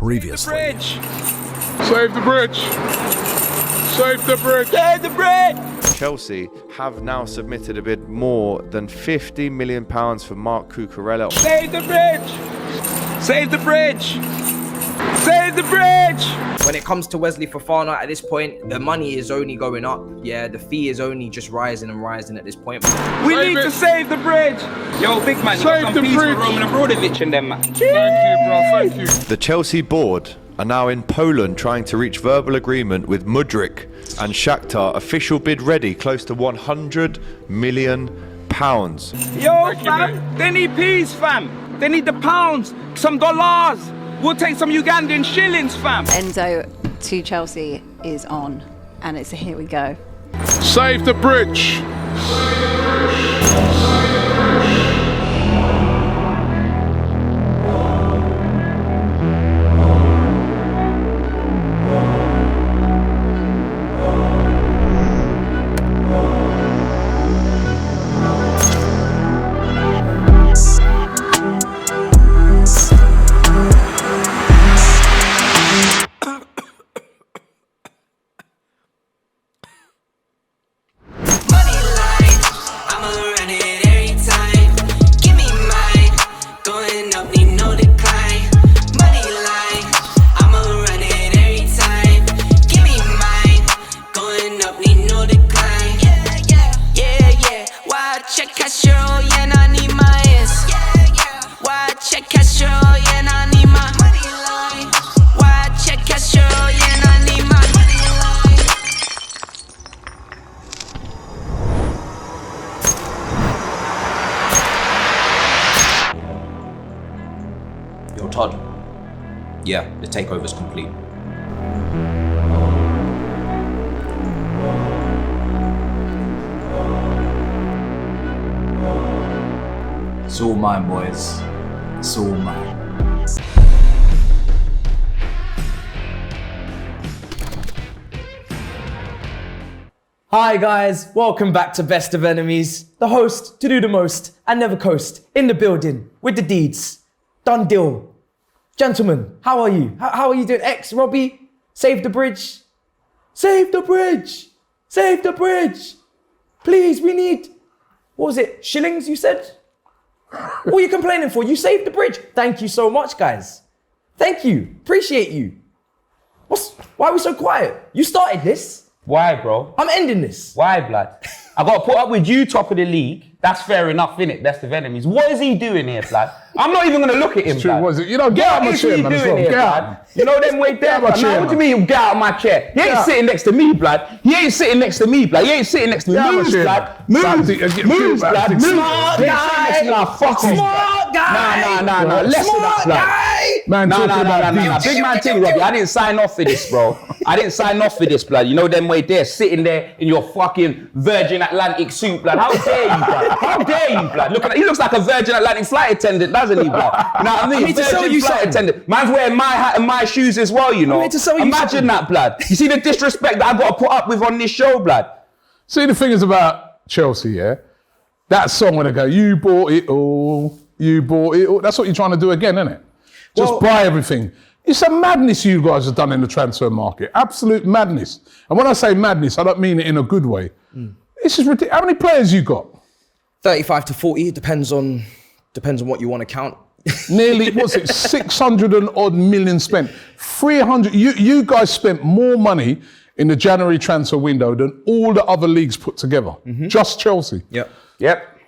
Previously. Save the bridge! Save the bridge! Save the bridge! Chelsea have now submitted a bid more than £50 million for Marc Cucurella. Save the bridge! Save the bridge! Save the bridge! When it comes to Wesley Fofana, at this point, the money is only going up. Yeah, the fee is only just rising and rising at this point. We need to save the bridge! Yo, big man, you got some peace for Roman Abramovich and them, man. Thank you, bro, thank you. The Chelsea board are now in Poland trying to reach verbal agreement with Mudryk and Shakhtar. Official bid ready, close to £100 million. Yo, fam, they need peace, fam. They need the pounds, some dollars. We'll take some Ugandan shillings, fam. Enzo to Chelsea is on, and it's a here we go. Save the bridge! Yo, Todd. Yeah, the takeover's complete. It's all mine, boys. It's all mine. Hi guys, welcome back to Best of Enemies. The host to do the most and never coast, in the building with the deeds. Done deal. Gentlemen, how are you? How are you doing? Robbie, save the bridge. Save the bridge. Save the bridge. Please, we need, what was it, shillings you said? What are you complaining for? You saved the bridge. Thank you so much, guys. Thank you. Appreciate you. Why are we so quiet? You started this. Why, bro? I'm ending this. Why, blood? I got to put up with you top of the league. That's fair enough, innit? Best of Enemies. What is he doing here, blood? I'm not even going to look at him, It's true, blood. was it? You know, get out of my chair, man, as well. Get out. You know them way there, blood? chair, Now, what do you man. mean, get out of my chair? He ain't sitting next to me, blood. He ain't sitting next to me, blood. He ain't sitting next to me. Get out of my Move, chair, blood. man. Move, Get move, back. blood. Move. Smart He ain't sitting next to me. guy. Nah, fuck off. Smart guy. Nah. Less of that, blood. Man, Nah. talking about deeds. Big man thing, Robbie. I didn't sign off for this, bro. I didn't sign off for this, blood. You know them way there, sitting there in your fucking Virgin Atlantic suit, blood. How dare you, blood? How dare you, blood? Look at that. He looks like a Virgin Atlantic flight attendant, doesn't he, blood? You know what I mean? I need to Virgin sell you flight something. attendant. Man's wearing my hat and my shoes as well, you know. I need to sell you Imagine something. that, blood. You see the disrespect that I got to put up with on this show, blood. See, the thing is about Chelsea, yeah? That song when they go, you bought it all, you bought it all. That's what you're trying to do again, isn't it? Just buy everything. It's a madness you guys have done in the transfer market. Absolute madness. And when I say madness, I don't mean it in a good way. This is ridiculous. How many players you got? 35 to 40, depends on what you want to count. Nearly, what's it, 600 and odd million spent. 300, you guys spent more money in the January transfer window than all the other leagues put together. Just Chelsea. Yep.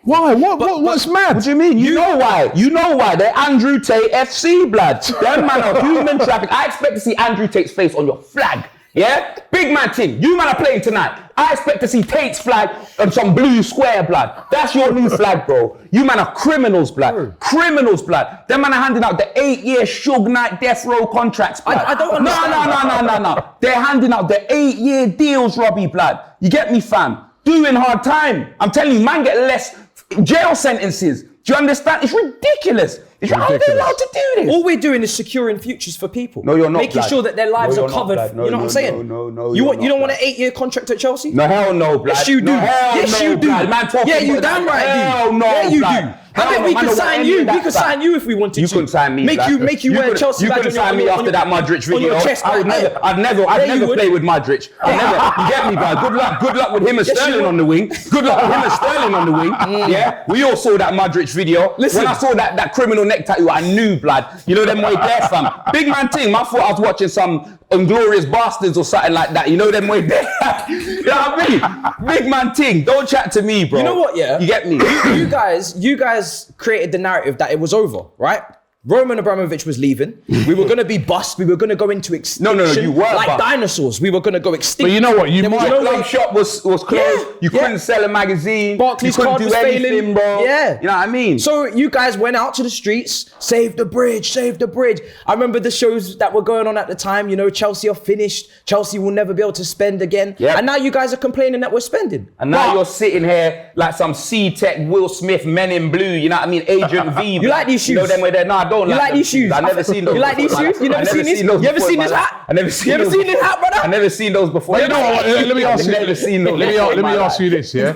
Why? What's mad? What do you mean? You know why? You know why? They're Andrew Tate FC, blood. Them man are human traffic. I expect to see Andrew Tate's face on your flag. Yeah? Big man team. You man are playing tonight. I expect to see Tate's flag on some blue square, blood. That's your new flag, bro. You man are criminals, blood. Criminals, blood. Them man are handing out the 8-year Suge Knight death row contracts, blood. I don't understand. No. They're handing out the 8-year deals, Robbie, blood. You get me, fam? Doing hard time. I'm telling you, man get less jail sentences. Do you understand? It's ridiculous. How are they allowed to do this? All we're doing is securing futures for people. No, you're not, making blood. sure that their lives No, are you're not, covered. blood. No, you know what I'm saying? No, you you're don't not, want an blood. 8-year contract at Chelsea? No, hell no, blood. Yes, you do. No, hell Yes, no, you do. blood. Man talking Yeah, you about damn that. right do. Hell no, Yeah, you blood. do. I bet we could sign you. We could sign you if we wanted to. You couldn't sign me. Make you wear Chelsea You badge couldn't on sign me after that Modric on video. your chest. I'd never play with Modric. You get me, bro? Good luck with him and Sterling on the wing. Good luck with him and Sterling on the wing. Yeah, we all saw that Modric video. Listen. When I saw that criminal neck tattoo, I knew, blood. You know them way there, fam. Big man thing. I thought I was watching some Inglorious Bastards or something like that. You know them way there. You know what I mean? Big man thing. Don't chat to me, bro. You know what? Yeah, you get me. You guys created the narrative that it was over, right? Roman Abramovich was leaving. We were going to be bust. We were going to go into extinction. No, you were like bust. dinosaurs. We were going to go extinct. But you know what? The club shop was closed. Yeah, You couldn't sell a magazine. Barclays you couldn't card do was anything, failing. bro. Yeah. You know what I mean? So you guys went out to the streets, save the bridge, save the bridge. I remember the shows that were going on at the time. You know, Chelsea are finished. Chelsea will never be able to spend again. Yep. And now you guys are complaining that we're spending. And now you're sitting here like some C-Tech Will Smith Men in Blue. You know what I mean? Agent V. You like these shoes? You know them way there? No, I don't. You like these shoes? I never seen those. You like these before, shoes? You never I seen this? those You ever before seen in this my hat? life. I never seen. You ever those seen this before. hat, brother? I never seen those before. Well, you know what? Let me ask you. I've never seen those. Let before in me my ask life. you this. Yeah,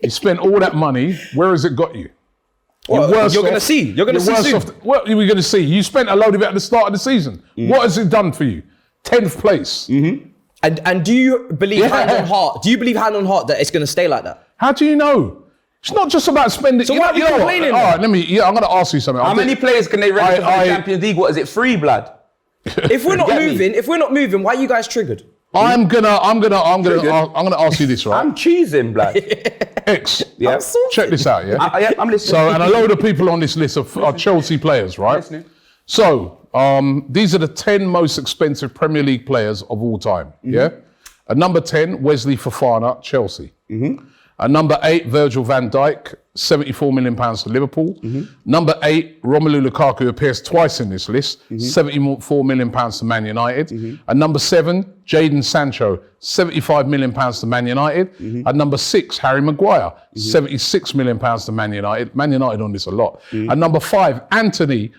you spent all that money. Where has it got you? Well, you're going to see. You're going to see soon. What are we going to see? You spent a load of it at the start of the season. What has it done for you? 10th place. And do you believe hand on heart? Do you believe hand on heart that it's going to stay like that? How do you know? It's not just about spending. So why are we complaining? All right, I'm going to ask you something. How many players can they register for the Champions League? What is it? Free, blood. If we're not moving, why are you guys triggered? I'm gonna ask you this, right? I'm cheesing, blood. X. Yeah. Check this out, yeah. I'm listening. So, and a load of people on this list are Chelsea players, right? Listening. So, these are the 10 most expensive Premier League players of all time, yeah? At number 10, Wesley Fofana, Chelsea. At number 8, Virgil van Dijk, £74 million to Liverpool. Number 8, Romelu Lukaku appears twice in this list, £74 million to Man United. At number 7, Jadon Sancho, £75 million to Man United. At number 6, Harry Maguire, £76 million to Man United. Man United on this a lot. At number 5, Anthony,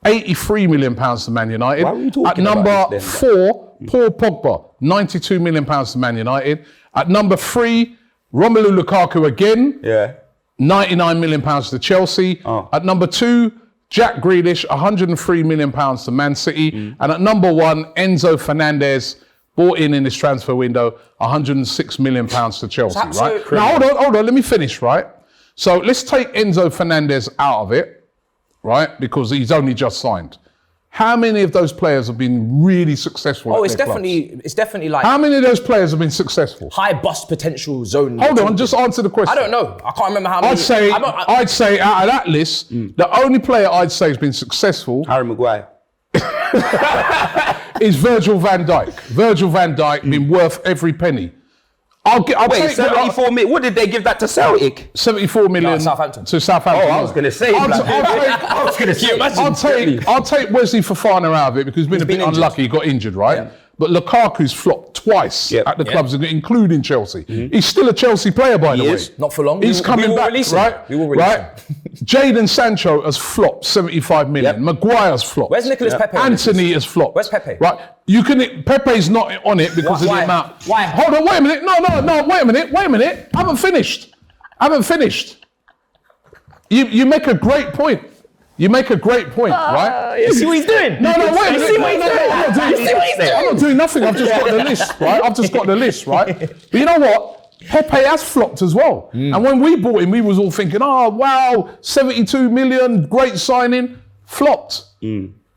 £83 million to Man United. Why are we talking At number about this 4, Paul Pogba, £92 million to Man United. At number 3, Romelu Lukaku again, Yeah. £99 million to Chelsea. At number 2, Jack Grealish, £103 million to Man City. And at number 1, Enzo Fernandez, bought in this transfer window, £106 million to Chelsea, right? Now, hold on, let me finish, right? So let's take Enzo Fernandez out of it, right? Because he's only just signed. How many of those players have been really successful? Oh, at their clubs? it's definitely like How many of those players have been successful? high bust potential zone. Hold on, just answer the question. I don't know. I can't remember how many. I'd say out of that list, the only player I'd say has been successful Harry Maguire. is Virgil van Dijk. Virgil van Dijk been worth every penny. I'll Wait, take 74 million. What did they give that to Celtic? 74 million Southampton. to Southampton. Oh, I was going to say. I'll take Wesley Fofana out of it because he's been a bit unlucky. He got injured, right? Yeah. But Lukaku's flopped twice Yep. at the clubs, including Chelsea. He's still a Chelsea player, by the way. is. Not for long. He's We coming will back, release him. right? We will release right? Jadon Sancho has flopped, 75 million. Yep. Maguire's flopped. Where's Nicolas Pepe on this Anthony has flopped. Where's Pepe? Right. Pepe's not on it because of Why? the amount. Why? Hold on, wait a minute. No, wait a minute. I haven't finished. You make a great point. Right? You see what he's doing? No, wait a minute. You see what he's doing? You see what he's doing? I'm not doing nothing. I've just got the list, right? But you know what? Pepe has flopped as well. And when we bought him, we was all thinking, oh, wow, 72 million, great signing. Flopped.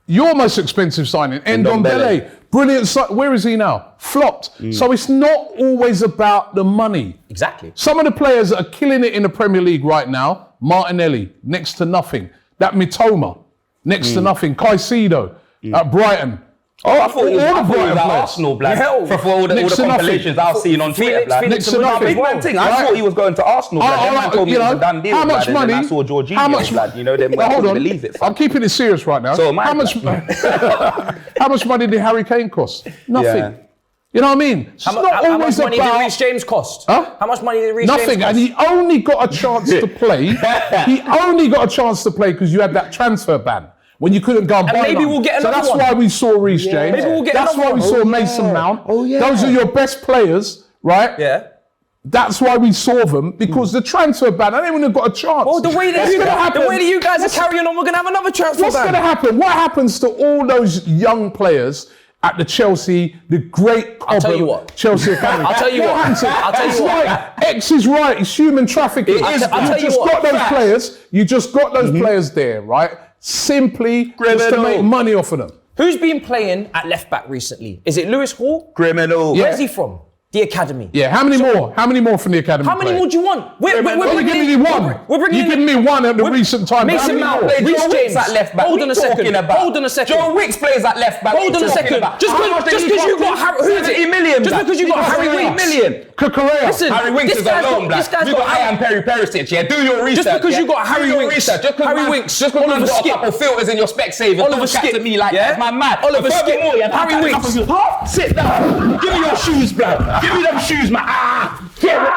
Your most expensive signing, Ndombele. Brilliant. Where is he now? Flopped. So it's not always about the money. Exactly. Some of the players that are killing it in the Premier League right now, Martinelli, next to nothing. That Mitoma, next to nothing. Caicedo at Brighton. Oh, I thought he was All the Brighton at players. Arsenal, blood. Yeah. For all the Next to compilations I've seen on Twitter, blood. Next to nothing. Big man thing. I Right. thought he was going to Arsenal, blood. That man told me it was a done deal, how much blood, money? And then I saw Jorginho, how much, blood. You know, them Well, I hold couldn't on. believe it. I'm keeping it serious right now. So am I, how much? How much money did Harry Kane cost? Nothing. Yeah. You know what I mean? It's not How always much money did about Reece James cost? Huh? How much money did Reece nothing. James cost? And he only got a chance to play. He only got a chance to play because you had that transfer ban. When you couldn't go and buy maybe none. we'll get So another that's one. why we saw Reece James. Maybe we'll get That's another why we one. saw Mason Mount. Oh, yeah. Those are your best players, right? Yeah. That's why we saw them, because the transfer ban, I didn't even got a chance. Well, the way that you guys are carrying on, we're gonna have another transfer ban. What's going to happen? What happens to all those young players at the Chelsea, the great I'll tell you what. Chelsea Academy? I'll tell you what. I'll tell you what. X is right. It's human trafficking. I'll tell you what. You just got those players there, right? Simply just to make money off of them. Who's been playing at left back recently? Is it Lewis Hall? Criminal. Where's he from? The academy. Yeah, how many more? How many more from the academy? How many more do you want? We're giving you one. You're giving me one at the recent time. Mason Mount plays Joe Wicks at left back. Hold on a second. Joe Wicks plays at left back. Hold on a second. Just because you got Harry million. Just because you got Harry Winks. Listen, Harry Winks is alone, black. We got Ian Perisic, yeah? Do your research. Just because you got Harry Winks. Just because man's got a couple filters in your Specsavers. Oliver Skip to me like that. My man. Oliver Skip. Harry Winks. Sit down. Give me your shoes, blood. Give me them shoes, man. Get it.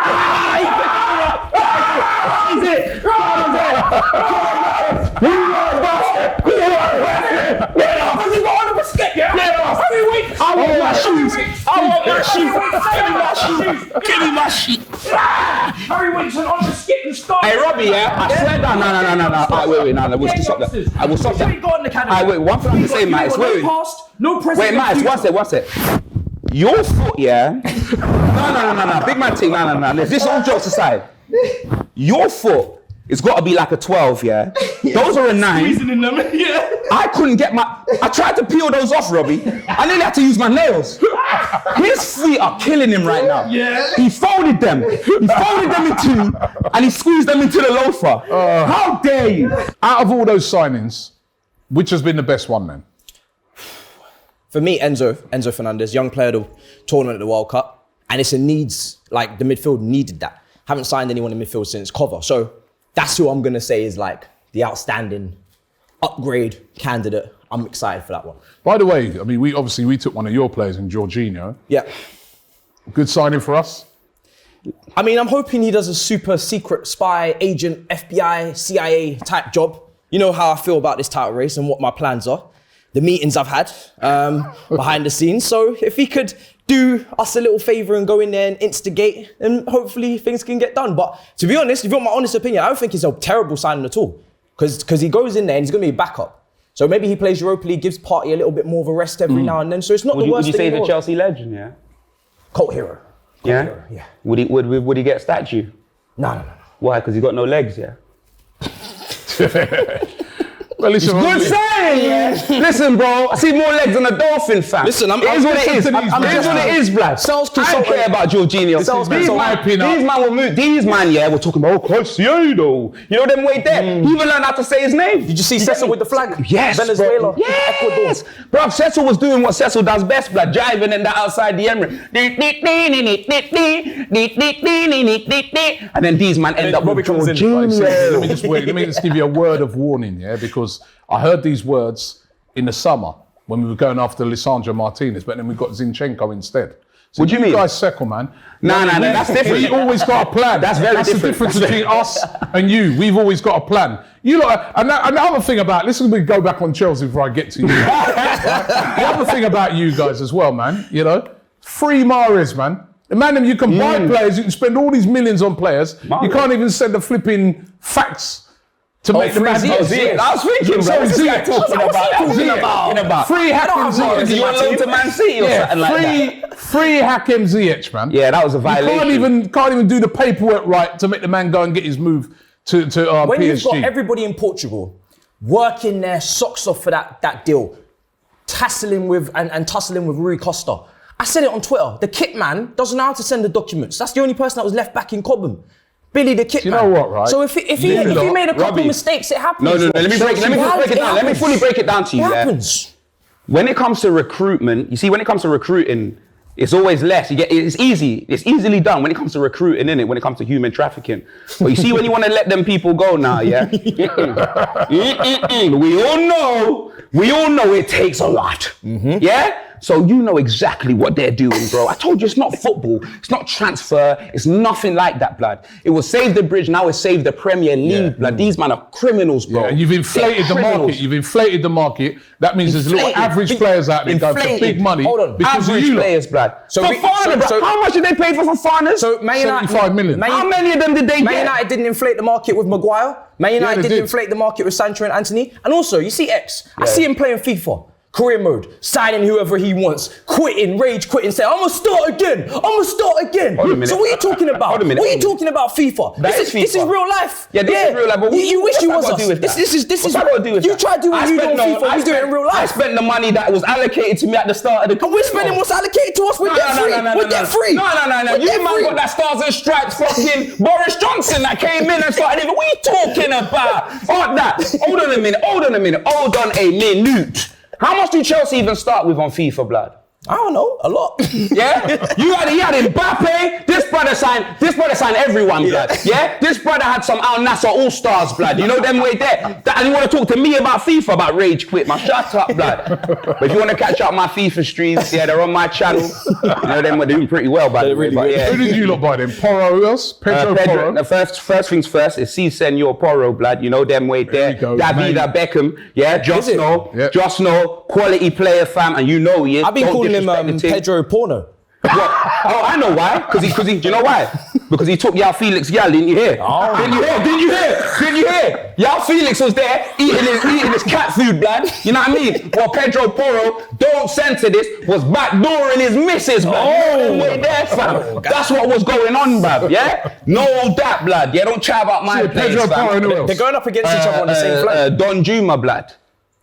I want my shoes. Give me my shoes. Harry Winks and Oliver Skip and start. Hey, Robbie, yeah? I swear down. No. Wait, no. We'll stop that. I will stop that. Wait, one thing I can say, Matt. Wait, Matt, one sec. Your foot, yeah? No. Big man thing, no. This all jokes aside. Your foot, it's got to be like a 12, yeah? Those are a 9. In them, yeah. I tried to peel those off, Robbie. I nearly had to use my nails. His feet are killing him right now. Yeah. He folded them. In two, and he squeezed them into the loafer. How dare you? Out of all those signings, which has been the best one then? For me, Enzo Fernandez, young player of the tournament at the World Cup, and it's a needs, like the midfield needed that. Haven't signed anyone in midfield since Cover, so that's who I'm gonna say is like the outstanding upgrade candidate. I'm excited for that one. By the way, I mean, we took one of your players in Jorginho. Yeah. Good signing for us. I mean, I'm hoping he does a super secret spy, agent, FBI, CIA type job. You know how I feel about this title race and what my plans are. The meetings I've had behind the scenes. So if he could do us a little favor and go in there and instigate, then hopefully things can get done. But to be honest, if you want my honest opinion, I don't think it's a terrible signing at all. Because he goes in there and he's going to be a backup. So maybe he plays Europa League, gives Partey a little bit more of a rest every now and then. So it's not the worst thing. Would you say he's a Chelsea legend, yeah? Cult hero. Yeah? Yeah. Would he get a statue? No. Why? Because he got no legs, yeah? Well, listen, good saying, yeah. Listen, bro, I see more legs than a dolphin, fam. Listen, it is what it is. It is what it is, blood. Sales I don't consultant. care about Jorginho. These man will move. These man, yeah, we're talking about Cristiano. You know them way there. He even learned how to say his name. Did you see Cecil with the flag? Yes, Venezuela. Bro. Yes. Bro, Cecil was doing what Cecil does best, blood, driving in that outside the Emirates. And then these man end up with Jorginho. Let me just give you a word of warning, yeah, because I heard these words in the summer when we were going after Lisandro Martinez, but then we got Zinchenko instead. So what do you mean? You guys settle, man. No, that's different. We always got a plan. That's very different. The difference between us and you. We've always got a plan. You lot, and another thing about, listen, we go back on Chelsea before I get to you. Right? The other thing about you guys as well, man, you know, free Mahrez, man. Man, you can buy players, you can spend all these millions on players. Mahrez. You can't even send the flipping facts to make the man. I was thinking, bro. What's he talking about? Free Hakim Ziyech. You on loan to Man City or something like that? Free Hakim Ziyech, man. Yeah, that was a violation. You can't even do the paperwork right to make the man go and get his move to when PSG. You've got everybody in Portugal working their socks off for that deal, tussling with Rui Costa. I said it on Twitter. The kit man doesn't know how to send the documents. That's the only person that was left back in Cobham. Billy the kit man. You know what, right? So if he made a couple mistakes, it happens. No. Let me break it down. Let me fully break it down to you. It happens. When it comes to recruitment, you see, when it comes to recruiting, it's always less. It's easy. It's easily done when it comes to recruiting, innit? When it comes to human trafficking. But you see, when you want to let them people go now, yeah? We all know it takes a lot. Yeah? So you know exactly what they're doing, bro. I told you it's not football. It's not transfer. It's nothing like that, blood. It will save the bridge. Now it's save the Premier League, blood. These men are criminals, bro. Yeah, you've inflated the market. You've inflated the market. That means there's little average players out there going for big money. Hold on. Because Average of you lot. players, blood. So How much did they pay for Fofana? So Man United, 75 million. How many of them did they Man get? United didn't inflate the market with Maguire. Man United they didn't did. inflate the market with Sancho and Anthony. And also, you see X. I see him playing FIFA. Career mode, signing whoever he wants, quitting, rage quitting, saying, I'm gonna start again. Hold a minute. So what are you talking about? Hold a minute. What are you talking about, FIFA? This is real life. Yeah, this is real life. But You wish you was what's that got to us. do with that? This is What's that got to do with you that? try to do what you do on FIFA, we do it in real I life. spent the money that was allocated to me at the start of the. And we're spending what's allocated to us. We're debt free. We're debt free. No. You man got that Stars and Stripes fucking Boris Johnson that came in and started living. What are you talking about? Fuck that. Hold on a minute. Hold on a minute. How much do Chelsea even start with on FIFA, blood? I don't know, a lot. Yeah? You had Mbappe, this brother signed everyone, blood. Yeah? This brother had some Al Nassr All-Stars, blood. You know them way there. And you want to talk to me about FIFA, about rage quit, man. Shut up, blood. But if you want to catch up my FIFA streams, yeah, they're on my channel. You know them, we're doing pretty well, by the way. But, yeah. Who did you lot buy then? Porro, who else? Pedro Porro. The first things first is Si Senor Porro, blood. You know them way there. Davida Beckham, yeah. Just know, quality player, fam, and you know he is. I've been calling him Pedro Porno. What? Oh, I know why. Because do you know why? Because he took Yao Felix, didn't you hear? Didn't you hear? Yao Felix was there eating his cat food, blood. You know what I mean? Well, Pedro Porro, don't censor this, was backdooring his missus, blood. Way there, fam. That's what was going on, bruv. Yeah? No doubt, blood. Yeah, don't chat about my place, Pedro fam. Porro, who else? They're going up against each other on the same flag. Don Juma, blood.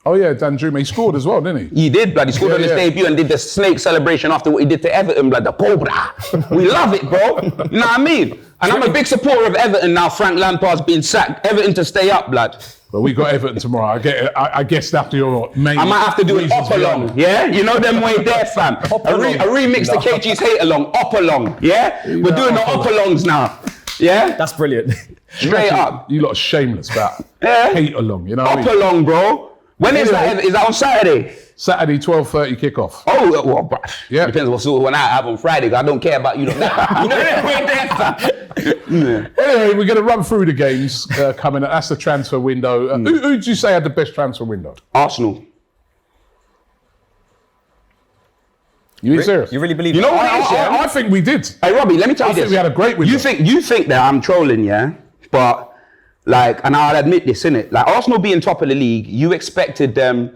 Oh yeah, Dan Juma. He scored as well, didn't he? He did, blood. He scored on his debut and did the snake celebration after what he did to Everton, blood. The Cobra. We love it, bro. You know what I mean? And I'm a big supporter of Everton now. Frank Lampard's been sacked. Everton to stay up, blood. But we got Everton tomorrow. I guess after your main. I might have to do an up along, yeah? You know them way there, fam. A remix to KG's Hate Along, up along, yeah? We're doing the up alongs now, yeah? That's brilliant. Straight up. You lot are shameless about hate along, you know what I Up mean? along, bro. When is that? Is that on Saturday? Saturday, 12:30 kickoff. Oh, well, bro. Yeah. Depends what sort of one I have on Friday, because I don't care about you know that. You know that way there, fam. Anyway, we're going to run through the games coming up. That's the transfer window. Who did you say had the best transfer window? Arsenal. You ain't serious? You really believe You know what? I think we did. Hey, Robbie, let me tell you I this. think we had a great window. You think that I'm trolling, yeah? But, like, and I'll admit this, innit? Like, Arsenal being top of the league, you expected them,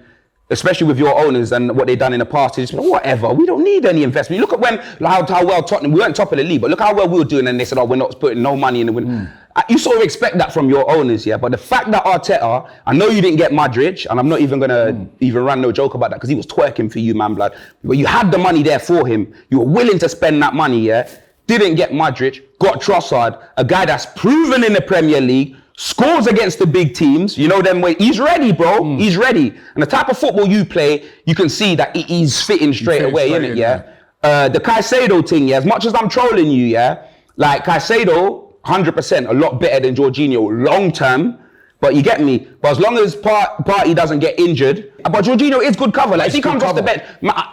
especially with your owners and what they've done in the past, is whatever, we don't need any investment. You look at how well Tottenham, we weren't top of the league, but look how well we were doing, and they said, we're not putting no money in the win. You sort of expect that from your owners, yeah? But the fact that Arteta, I know you didn't get Modric, and I'm not even gonna even run no joke about that, because he was twerking for you, man, blood. But you had the money there for him. You were willing to spend that money, yeah? Didn't get Modric, got Trossard, a guy that's proven in the Premier League, scores against the big teams, you know them way. He's ready, bro. He's ready. And the type of football you play, you can see that he's fitting straight away, innit, yeah? The Caicedo thing, yeah, as much as I'm trolling you, yeah, like Caicedo, 100%, a lot better than Jorginho long term, but you get me. But as long as Partey doesn't get injured, but Jorginho is good cover. Like if he comes off the bench,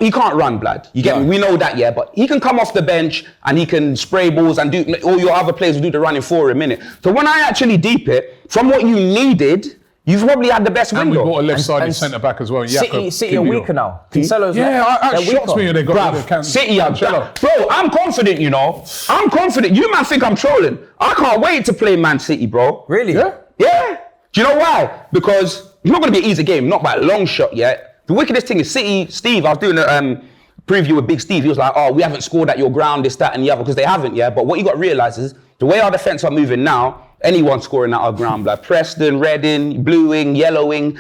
he can't run, blood. You get me? We know that, yeah. But he can come off the bench and he can spray balls and do all your other players will do the running for him, innit? So when I actually deep it, from what you needed, you've probably had the best And we window. bought a left-sided centre-back as well. City are weaker now. Cancelo's that shocks me when they got rid of City are Cancelo. bro, I'm confident, you know. I'm confident. You man think I'm trolling. I can't wait to play Man City, bro. Really? Yeah. Do you know why? Because it's not going to be an easy game, not by a long shot yet. The wickedest thing is City, Steve, I was doing a preview with Big Steve. He was like, we haven't scored at your ground, this, that, and the other, because they haven't, yeah. But what you got to realise is, the way our defence are moving now, anyone scoring at our ground, blood. Preston, Reading, Blueing, Yellowing,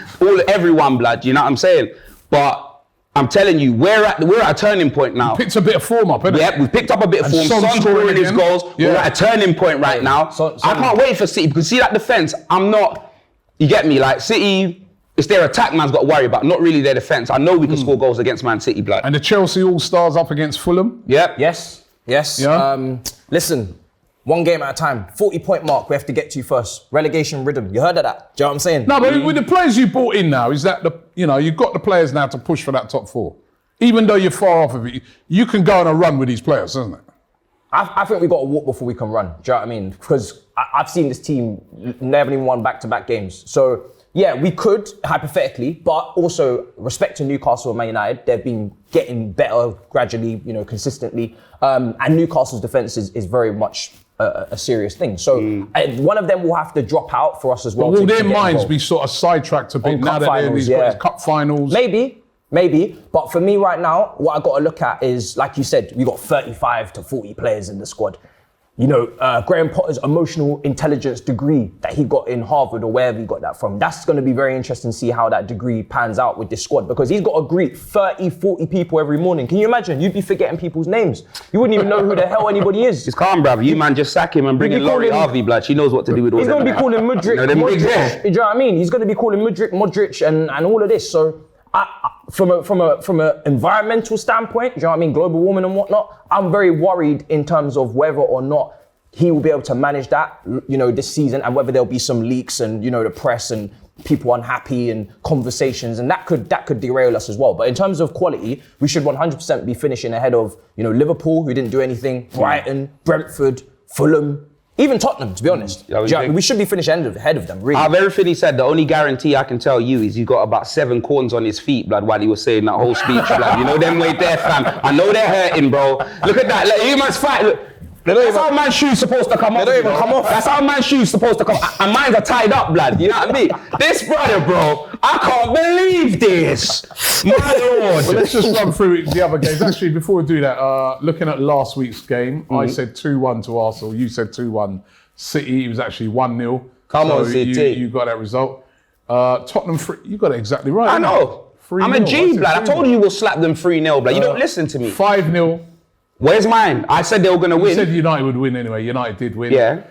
everyone, blood. You know what I'm saying? But I'm telling you, we're at a turning point now. Picked a bit of form up, innit? Yeah, we've picked up a bit of form. Son's scoring his goals. Yeah. We're at a turning point right now. I can't wait for City, because see that defence, you get me, like City, it's their attack man's got to worry about, not really their defence. I know we can score goals against Man City, blood. And the Chelsea All-Stars up against Fulham? Yep. Yes. Yeah. Listen, one game at a time. 40-point mark we have to get to first. Relegation rhythm. You heard of that? Do you know what I'm saying? No, but with the players you brought in now, is that you've got the players now to push for that top four? even though you're far off of it, you can go on a run with these players, isn't it? I think we got to walk before we can run. Do you know what I mean? Because I've seen this team never even won back-to-back games. So yeah, we could hypothetically, but also respect to Newcastle and Man United, they've been getting better gradually, consistently. And Newcastle's defense is very much a serious thing. So one of them will have to drop out for us as well. But will their minds be sort of sidetracked a bit now that they're in these cup finals? Maybe, but for me right now, what I got to look at is, like you said, we got 35 to 40 players in the squad. Graham Potter's emotional intelligence degree that he got in Harvard or wherever he got that from, that's going to be very interesting to see how that degree pans out with this squad, because he's got to greet 30, 40 people every morning. Can you imagine? You'd be forgetting people's names. You wouldn't even know who the hell anybody is. It's calm, bruv. You man just sack him and bring in Laurie Harvey, blood. She knows what to do with all that. He's going to be calling Mudryk, Modric. Do you know what I mean? He's going to be calling Modric and all of this. So from a environmental standpoint, do you know what I mean, global warming and whatnot, I'm very worried in terms of whether or not he will be able to manage that, this season, and whether there'll be some leaks and, the press and people unhappy and conversations, and that could derail us as well. But in terms of quality, we should 100% be finishing ahead of, Liverpool, who didn't do anything, Brighton, Brentford, Fulham, even Tottenham, to be honest. We should be finishing ahead of them, really. Out of everything he said, the only guarantee I can tell you is he got about 7 corns on his feet, blood, while he was saying that whole speech, blood. Them way there, fam. I know they're hurting, bro. Look at that. You must fight. Look. That's how man's shoes supposed to come off. They don't even come off. That's how man's shoes supposed to come off. And mine are tied up, blood. You know what I mean? This brother, bro, I can't believe this. My lord. Well, let's just run through the other games. Actually, before we do that, looking at last week's game, I said 2-1 to Arsenal. You said 2-1 City. It was actually 1-0. Come on, City. You got that result. Tottenham, you got it exactly right. I know. I'm a G, blood. I told you we'll slap them 3-0, blood. You don't listen to me. 5-0. Where's mine? I said they were going to win. You said United would win anyway. United did win. Yeah.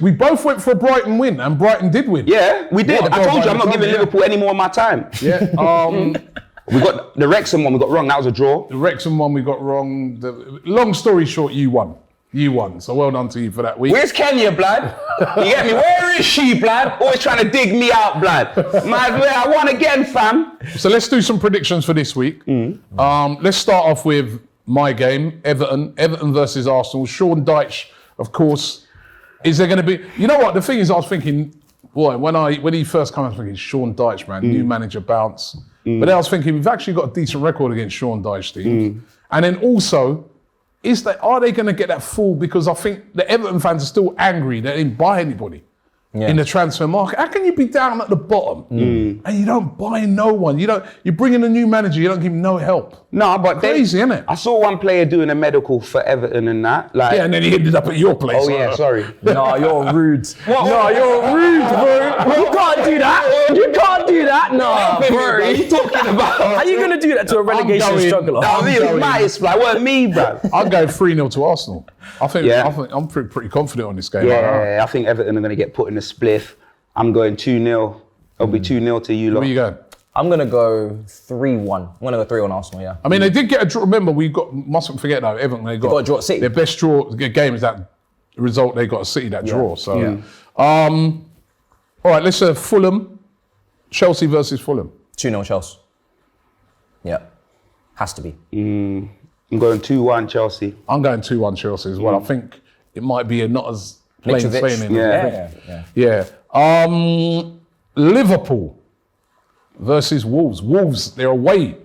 We both went for a Brighton win, and Brighton did win. Yeah, we did. I told you I'm not giving Liverpool any more of my time. Yeah. We got the Wrexham one we got wrong. That was a draw. The Wrexham one we got wrong. Long story short, you won. So well done to you for that week. Where's Kenya, blood? You get me? Where is she, blood? Always trying to dig me out, blood. I won again, fam. So let's do some predictions for this week. Let's start off with my game, Everton versus Arsenal. Sean Dyche, of course. Is there going to be? You know what? The thing is, I was thinking, boy, when he first came, I was thinking Sean Dyche, man, new manager bounce. But then I was thinking, we've actually got a decent record against Sean Dyche teams. And then also, are they going to get that full? Because I think the Everton fans are still angry that they didn't buy anybody in the transfer market. How can you be down at the bottom and you don't buy no one? You bring in a new manager, you don't give him no help. No, but crazy, isn't it? I saw one player doing a medical for Everton and that. Yeah, and then he ended up at your place. Oh yeah, sorry. No, you're rude. No, you're rude, bro. You can't do that. You can't do that. No, bro. What are you talking about? How are you going to do that to a relegation struggler? It wasn't me, bro. I'll go 3-0 to Arsenal. I think I'm pretty confident on this game. Yeah, I think Everton are going to get put in a spliff. I'm going 2-0. It'll be 2-0 to you lot. Where you going? I'm going to go 3-1. I'm going to go 3-1 Arsenal, yeah. I mean, they did get a draw. Remember, mustn't forget though, Everton, they got a draw at City. Their best game is that result they got at City, that draw. So, all right, let's Fulham, Chelsea versus Fulham. 2-0 Chelsea. Yeah, has to be. I'm going 2-1 Chelsea. I'm going 2-1 Chelsea as well. I think it might be a not as plain sailing. Yeah. Liverpool versus Wolves. Wolves, they're away.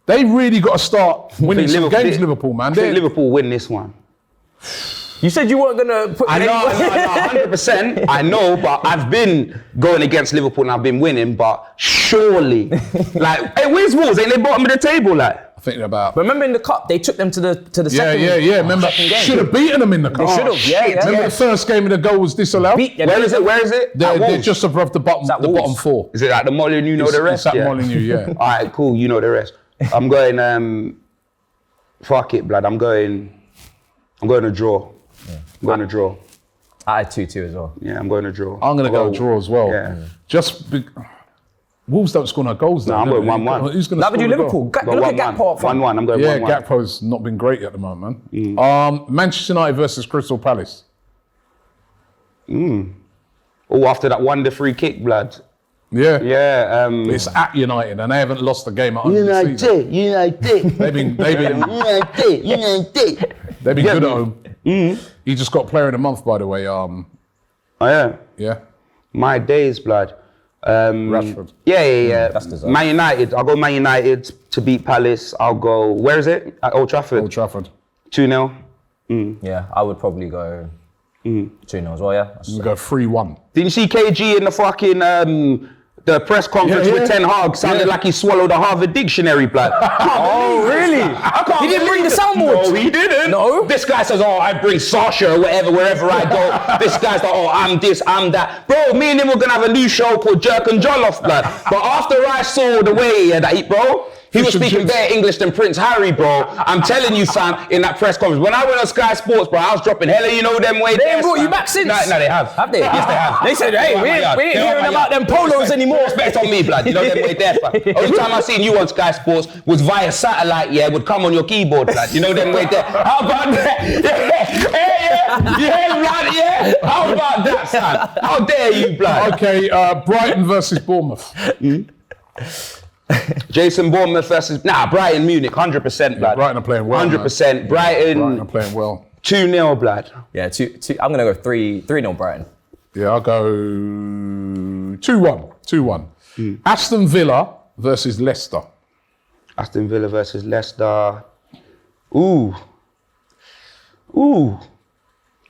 They really got to start winning some games, Liverpool, man. I think Liverpool win this one. You said you weren't going to put... I know, 100%. I know, but I've been going against Liverpool and I've been winning, but surely... hey, where's Wolves? Ain't they bottom of the table, I think about... But remember in the cup, they took them to the second... Yeah. Remember, should have beaten them in the cup. They should have, Remember the first game of the goal was disallowed? Where is it? They're just above the bottom 4. Is it like the Molyneux, the rest? It's that Molyneux, yeah. All right, cool, you know the rest. I'm going... fuck it, blood. I'm going to draw. I'm going to draw. I had 2-2 as well. Yeah, I'm going to draw. I'm going to go draw as well. Yeah. Wolves don't score no goals though. No, I'm going 1-1. Who's going to score do Liverpool. Look at Gakpo up front. 1-1, I'm going 1-1. Yeah, Gakpo's not been great at the moment. Manchester United versus Crystal Palace. Oh, after that wonder free kick, blood. Yeah. Yeah. It's at United, and they haven't lost a game at home this season. United. They've been United. they've been good at home. He just got Player of the Month, by the way. Oh yeah. Yeah. My days, blood. Rashford. Yeah. That's deserved. Man United. I'll go Man United to beat Palace. I'll go. Where is it? At Old Trafford. Old Trafford. 2-0. Yeah, I would probably go 2-0 as well, yeah. You go 3-1. Didn't you see KG in the fucking the press conference Yeah, with Ten Hag? Sounded like he swallowed a Harvard dictionary, blood. Oh, really? I can't He didn't bring the believe it. soundboard? No, he didn't. No? This guy says, oh, I bring Sasha or whatever, wherever I go. This guy's like, oh, I'm this, I'm that. Bro, me and him were going to have a new show called Jerk and Jollof, blood. But after I saw the way that he, bro, he was speaking better English than Prince Harry, bro. I'm telling you, fam, in that press conference. When I went on Sky Sports, bro, I was dropping hella, you know them way. They ain't brought you back since? No, they have. Have they? Yes, they have. They said, hey, we ain't hearing about them polos anymore. Respect on me, blood. You know them way there, fam. Only time I seen you on Sky Sports was via satellite, yeah, would come on your keyboard, blood. You know them way there. How about that? Yeah, blood, yeah. How about that, son? How dare you, blood? Okay, Brighton versus Bournemouth. Jason Bournemouth versus Brighton Munich, 100%, blood. Brighton are playing well. 100%. Brighton are playing well. 2-0, blood. Yeah, I'm going to go 3-0 Brighton. Yeah, I'll go 2-1. Aston Villa versus Leicester. Aston Villa versus Leicester. Ooh.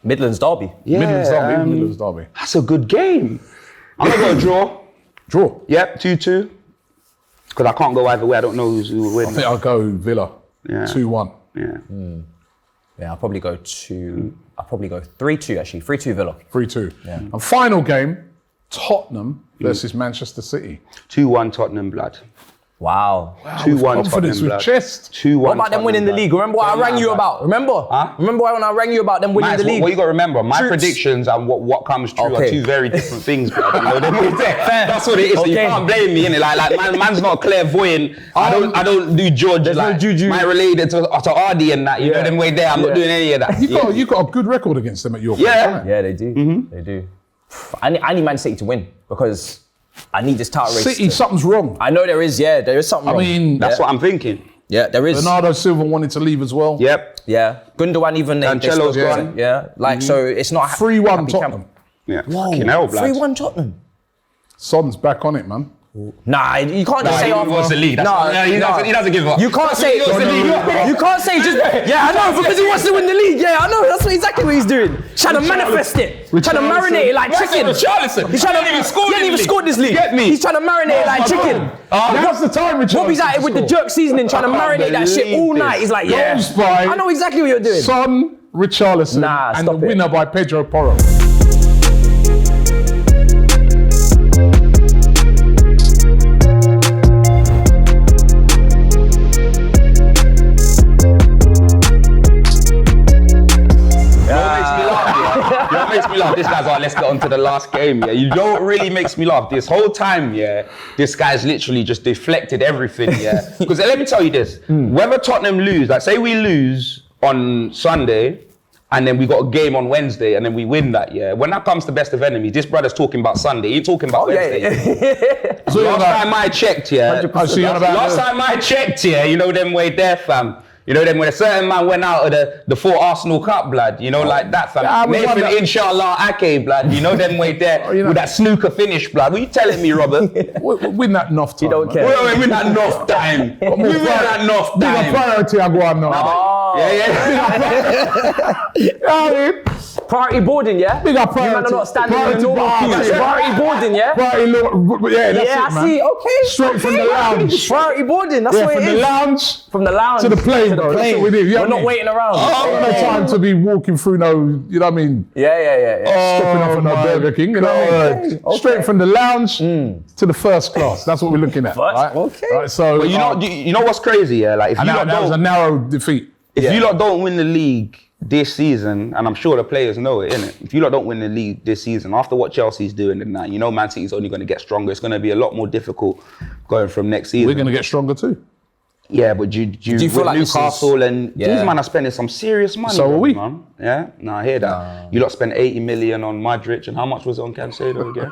Midlands derby. Yeah, Midlands derby. That's a good game. I'm going to go draw. Draw. Yep, 2-2. Because I can't go either way. I don't know who's I winning. think I'll go Villa. Yeah. 2-1. Yeah. Yeah, I'll probably go 3-2 actually. 3-2 Villa. 3-2. Yeah. And final game, Tottenham versus Manchester City. 2-1 Tottenham, blood. Wow. 2-1 Confidence Tottenham, with blood. chest. 2-1 What about them winning the league? Remember what I rang you about? Remember? Huh? Remember when I rang you about them winning the league? What you got to remember, my Troops. predictions and what comes true are Okay. two very different things, blood. You know what I mean? That's what it is. You Okay. can't blame me, innit? Like man's not clairvoyant. I don't do George. There's like, no juju. Mine related to Ardy and that. You know them way there. I'm not doing any of that. You got a good record against them at your place, Yeah. haven't you? Yeah, they do. They do. I need Man City to win because I need this title race. City, something's wrong. I know there is something I wrong. mean, That's what I'm thinking. Yeah, there is. Bernardo Silva wanted to leave as well. Yep. Yeah, Gundogan even. Cancelo's they gone. Yeah, like so it's not 3-1 happy Tottenham. Yeah. Fucking hell, blood. 3-1 Tottenham. Son's back on it, man. Nah, you can't just say he after. wants the league. He doesn't give up. You can't say. He wants the league. You can't say just. Yeah, I know because he wants to win the league. Yeah, I know. That's exactly what he's doing. Trying to manifest it. Trying to marinate it like chicken. Richarlison. He's trying to. He ain't even scored He ain't in even the scored this league. Get me. He's trying to marinate it like chicken. Now's the time, Richard. Bobby's at it with the jerk seasoning, trying to marinate that shit all night. He's like, yeah, Goals by I know exactly what you're doing. Son, Richarlison, Nah, and the stop it. winner by Pedro Porro. What makes me laugh? This guy's like, let's get on to the last game. Yeah, you know what really makes me laugh? This whole time, yeah, this guy's literally just deflected everything. Yeah, because let me tell you this: whether Tottenham lose, like say we lose on Sunday, and then we got a game on Wednesday, and then we win that. Yeah, when that comes to best of enemies, this brother's talking about Sunday. He's talking about Wednesday. So Last time I checked, yeah. Last time I checked, yeah, you know them way there, fam. You know, then when a certain man went out of the 4 Arsenal Cup, blood, you know, like that, fam. Yeah, we won Nathan, that. Inshallah, Ake, blood, you know, them way there, you know. with that snooker finish, blood. What you telling me, Robert? Win that enough time. You don't man. care. We win that enough time. We win that enough Big time. priority I go on now. Yeah. Priority boarding, yeah? Big up You man are priority. not standing in Priority the normal bar, queues. yeah. Priority boarding, yeah? Priority look, yeah, that's Yeah, it, man. I see. Okay. Straight from the lounge. Priority boarding, that's Yeah, what from it the is. lounge From the lounge to the plane, bro. That's what we do. You know We're what I not mean? waiting around. I don't have time to be walking through no, you know what I mean? Yeah. Stepping off of no Burger King, you know what I mean? Okay. Straight from the lounge to the first class. That's what we're looking at. Right? Okay. Right, so, But you know what's crazy, yeah? Like, if you lot that was a don't, narrow defeat. if you lot don't win the league this season, and I'm sure the players know it, innit? If you lot don't win the league this season, after what Chelsea's doing and that, you know Man City's only going to get stronger. It's going to be a lot more difficult going from next season. We're going to get stronger too. Yeah, but do you feel with like this Newcastle and Yeah. these men are spending some serious money. So are we. Man. Yeah, no, I hear that. You lot spent 80 million on Modric, and how much was it on Cancelo again?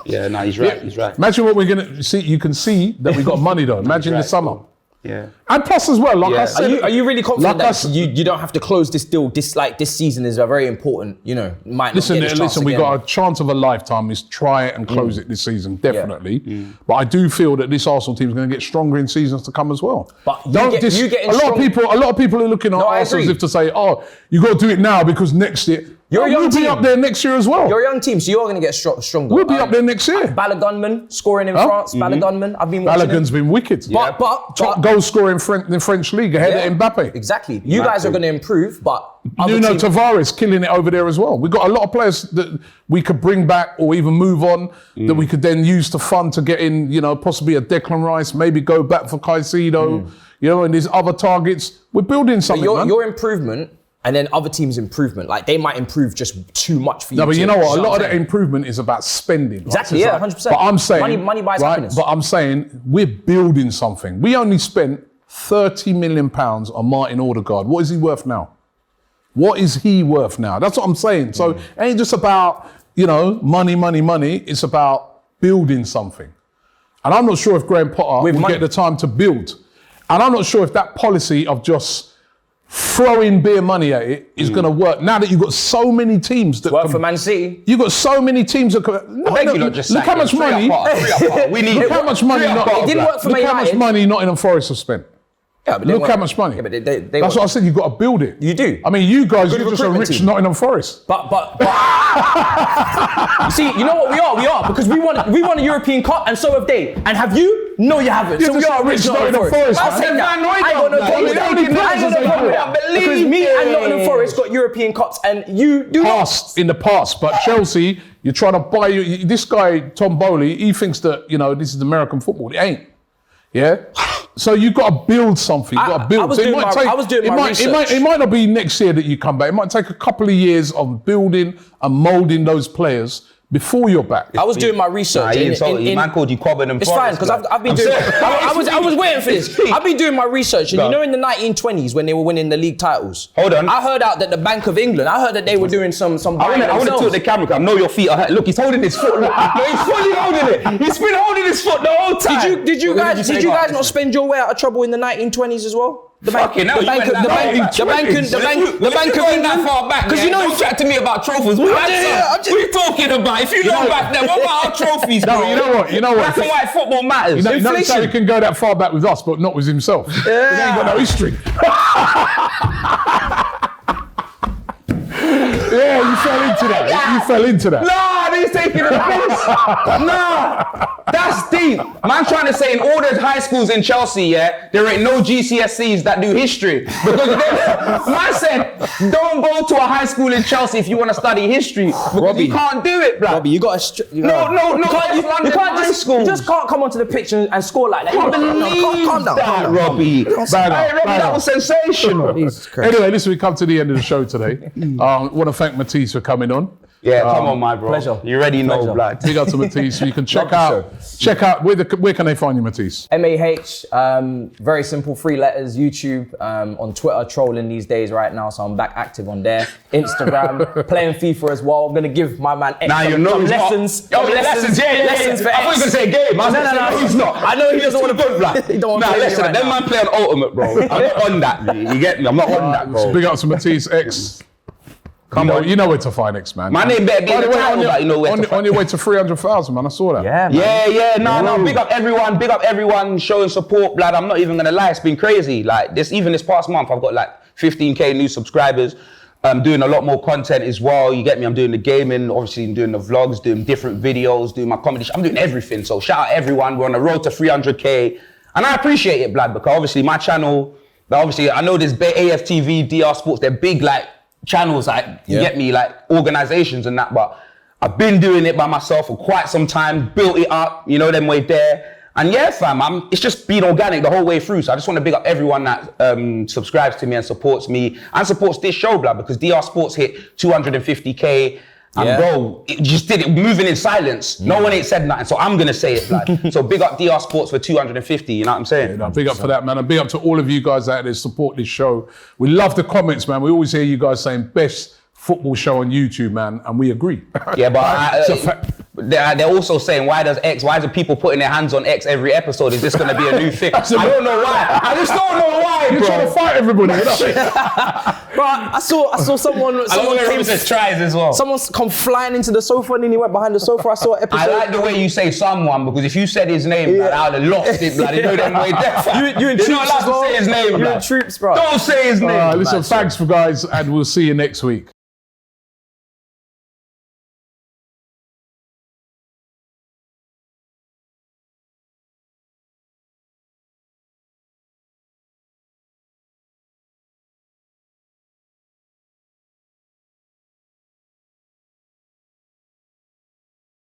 Yeah, no, he's right. He's right. Imagine what we're gonna see. You can see that we got money though. Imagine the summer. Yeah. And plus as well, like I said, Are you really confident like that you don't have to close this deal? This season is a very important. Might not get this chance we again. got a chance of a lifetime. Is try it and close it this season, definitely. But I do feel that this Arsenal team is going to get stronger in seasons to come as well. But a lot of people are looking at Arsenal as if to say, "Oh, you got to do it now because next year." We'll be up there next year as well. You're a young team, so you're going to get stronger. We'll be up there next year. Balogunman scoring in France. Balogunman, I've been watching Balogun's been wicked. But top goal scorer in the French league ahead of Mbappe. Exactly. You guys are going to improve, but Nuno Tavares killing it over there as well. We've got a lot of players that we could bring back or even move on that we could then use to fund to get in, possibly a Declan Rice, maybe go back for Caicedo, and these other targets. We're building something, man. Your improvement and then other teams' improvement, like they might improve just too much for you. No, but you know what? A lot of the improvement is about spending. Exactly, right? 100%. But I'm saying money buys happiness. But I'm saying we're building something. We only spent £30 million on Martin Odegaard. What is he worth now? What is he worth now? That's what I'm saying. So it ain't just about, money. It's about building something. And I'm not sure if Graham Potter will get the time to build. And I'm not sure if that policy of just throwing bare money at it is going to work. Now that you've got so many teams that work for Man City. You've got so many teams that look how much money. We need look how much money. It didn't work for Man Look how much money Nottingham Forest have spent. Yeah, but look how much money. Yeah, but that's what I said. You've got to build it. You do. I mean, you guys, Good you're just a recruitment rich team. Nottingham Forest. But you see, you know what we are because we won a European Cup and so have they. And have you? No, you haven't. You're So we just are a rich Nottingham Forest. I said that. I ain't got no problem with that. Because me and Nottingham Forest got European Cups and you do not. In the past, but Chelsea, you're trying to buy this guy Todd Boehly. He thinks that this is American football. It ain't. Yeah. So you've got to build something. You've got to build. I was doing my research. It might not be next year that you come back. It might take a couple of years of building and moulding those players before you're back. I was doing my research. Man called you Cobbin and It's fine because I've been doing. I was waiting for this. I've been doing my research, and in the 1920s when they were winning the league titles. Hold on. I heard out that the Bank of England. I heard that they were doing some. I want to tilt the camera. I know your feet are hurt. Look, he's holding his foot. No, he's fully holding it. He's been holding his foot the whole time. Did you guys not spend your way out of trouble in the 1920s as well? The Bank of England. That far back. Because don't chat to me about trophies. What are you talking about? If you know back then, what about our trophies, bro? No, you know what? Black and white football matters. Not so he can go that far back with us, but not with himself. He ain't got no history. Yeah, you fell into that. Nah, he's taking the piss. Nah, that's deep. Man trying to say in all the high schools in Chelsea, there ain't no GCSEs that do history. Because man said, don't go to a high school in Chelsea if you want to study history. Because you can't do it, bro. Robbie, you got to... No. You just can't come onto the pitch and score like that. Calm down, Robbie. That was sensational. Anyway, listen, we come to the end of the show today. I want to thank Matisse for coming on. Yeah, come on, my bro. Pleasure. You already know, blood. Big up to Matisse. You can check out where can they find you, Matisse? MAH, very simple, 3 letters, YouTube, on Twitter, trolling these days right now, so I'm back active on there. Instagram, playing FIFA as well. I'm going to give my man X some lessons. Lessons for X. I thought you were going to say game. No, he's not. I know he doesn't want to put black. He don't want to play listen, right them man play on Ultimate, bro. I'm not on that. You get me? I'm not on that, bro. So big up to Matisse X. You know where to find X, man. My name better be in the title, but you know where to find. On your way to 300,000, man. I saw that. Yeah, man. Yeah. No. Big up everyone showing support, blood. I'm not even gonna lie, it's been crazy. Like this past month, I've got like 15k new subscribers. I'm doing a lot more content as well. You get me? I'm doing the gaming, obviously I'm doing the vlogs, doing different videos, doing my comedy. I'm doing everything. So shout out everyone. We're on the road to 300k, and I appreciate it, blood, because obviously my channel. Obviously, I know there's AFTV, DR Sports. They're big, like. Channels, like you get me, like organizations and that, but I've been doing it by myself for quite some time, built it up, them way there. And yeah, fam, it's just been organic the whole way through. So I just want to big up everyone that subscribes to me and supports me and supports this show, blood, because DR Sports hit 250k. And bro, it just did it moving in silence. No one ain't said nothing, so I'm gonna say it, blood. So big up DR Sports for 250, you know what I'm saying? Yeah, big up for that, man. And big up to all of you guys out there support this show. We love the comments, man. We always hear you guys saying best football show on YouTube, man, and we agree. Yeah, but they're also saying, why is it people putting their hands on X every episode? Is this going to be a new thing? I don't know why. I just don't know why, bro. You're trying to fight everybody. Bro, I saw someone tries as well. Someone come flying into the sofa and then he went behind the sofa. I saw an episode. I like the way you say someone, because if you said his name, like, I would have lost it, blood. You know them way deaf. You in You're troops not allowed as well. to say his name, You're in blood. troops, bro. Don't say his name. Listen, thanks for guys, and we'll see you next week.